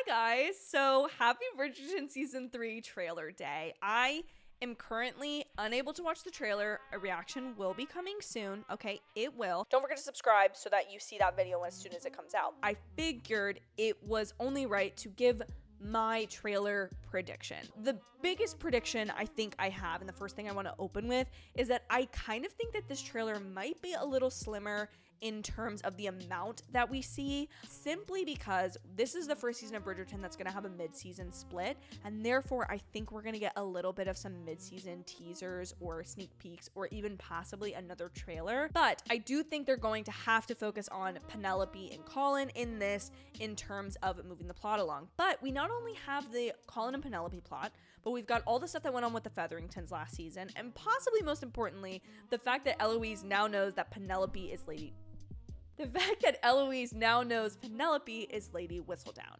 guys, so happy Bridgerton season 3 trailer day. I am currently unable to watch the trailer. A reaction will be coming soon. Okay, it will. Don't forget to subscribe so that you see that video as soon as it comes out. I figured it was only right to give my trailer prediction. The biggest prediction I think I have, and the first thing I want to open with, is that I kind of think that this trailer might be a little slimmer in terms of the amount that we see, simply because this is the first season of Bridgerton that's going to have a mid-season split, and therefore I think we're going to get a little bit of some mid-season teasers or sneak peeks or even possibly another trailer. But I do think they're going to have to focus on Penelope and Colin in this in terms of moving the plot along. But we not only have the Colin and Penelope plot, but we've got all the stuff that went on with the Featheringtons last season, and possibly most importantly, the fact that Eloise now knows that Penelope is Lady Whistledown.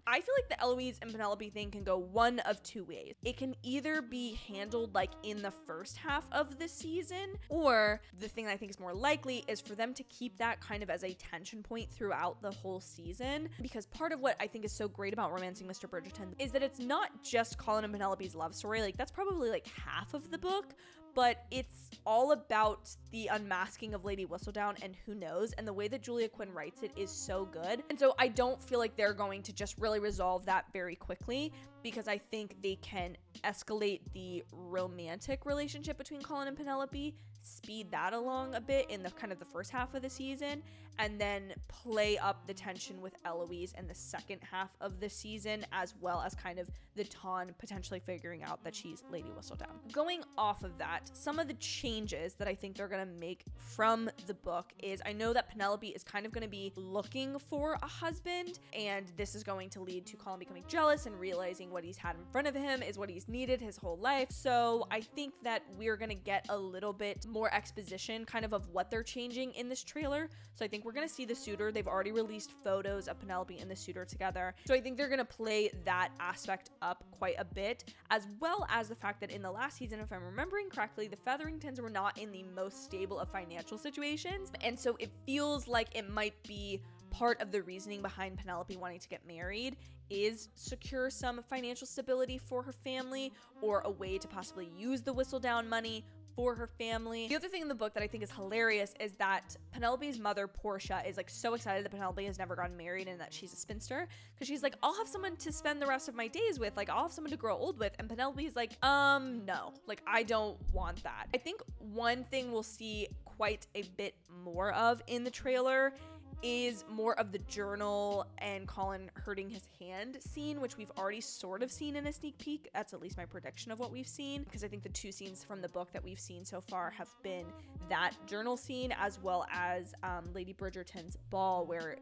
I feel like the Eloise and Penelope thing can go one of two ways. It can either be handled like in the first half of the season, or the thing that I think is more likely is for them to keep that kind of as a tension point throughout the whole season. Because part of what I think is so great about Romancing Mister Bridgerton is that it's not just Colin and Penelope's love story. Like, that's probably like half of the book, but it's all about the unmasking of Lady Whistledown and who knows, and the way that Julia Quinn writes it is so good. And so I don't feel like they're going to just really resolve that very quickly, because I think they can escalate the romantic relationship between Colin and Penelope, speed that along a bit in the kind of the first half of the season, and then play up the tension with Eloise in the second half of the season, as well as kind of the Ton potentially figuring out that she's Lady Whistledown. Going off of that, some of the changes that I think they're gonna make from the book is, I know that Penelope is kind of gonna be looking for a husband, and this is going to lead to Colin becoming jealous and realizing what he's had in front of him is what he's needed his whole life. So I think that we're gonna get a little bit more exposition kind of what they're changing in this trailer. So I think we're gonna see the suitor. They've already released photos of Penelope and the suitor together, so I think they're gonna play that aspect up quite a bit, as well as the fact that in the last season, if I'm remembering correctly, the Featheringtons were not in the most stable of financial situations, and so it feels like it might be part of the reasoning behind Penelope wanting to get married is secure some financial stability for her family, or a way to possibly use the Whistledown money for her family. The other thing in the book that I think is hilarious is that Penelope's mother, Portia, is like so excited that Penelope has never gotten married and that she's a spinster, because she's like, I'll have someone to spend the rest of my days with, like I'll have someone to grow old with. And Penelope's like, no, like I don't want that. I think one thing we'll see quite a bit more of in the trailer is more of the journal and Colin hurting his hand scene, which we've already sort of seen in a sneak peek. That's at least my prediction of what we've seen, because I think the two scenes from the book that we've seen so far have been that journal scene, as well as Lady Bridgerton's ball, where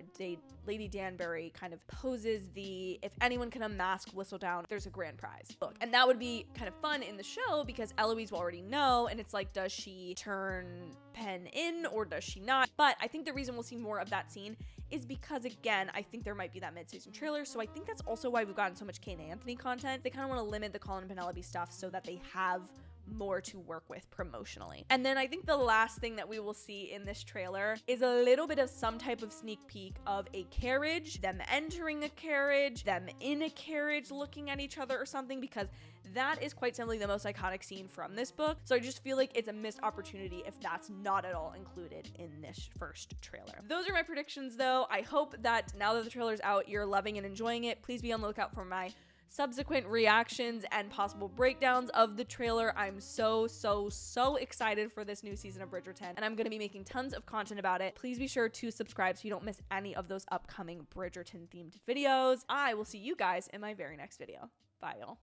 Lady Danbury kind of poses the, if anyone can unmask Whistledown, there's a grand prize book. And that would be kind of fun in the show, because Eloise will already know, and it's like, does she turn Pen in or does she not? But I think the reason we'll see more of that scene is because, again, I think there might be that mid-season trailer, so I think that's also why we've gotten so much Kate and Anthony content. They kind of want to limit the Colin and Penelope stuff so that they have more to work with promotionally. And then I think the last thing that we will see in this trailer is a little bit of some type of sneak peek of a carriage, them entering a carriage, them in a carriage looking at each other or something, because that is quite simply the most iconic scene from this book. So I just feel like it's a missed opportunity if that's not at all included in this first trailer. Those are my predictions though. I hope that now that the trailer's out, you're loving and enjoying it. Please be on the lookout for my subsequent reactions and possible breakdowns of the trailer. I'm so excited for this new season of Bridgerton, and I'm going to be making tons of content about it. Please be sure to subscribe so you don't miss any of those upcoming Bridgerton themed videos. I will see you guys in my very next video. Bye, y'all.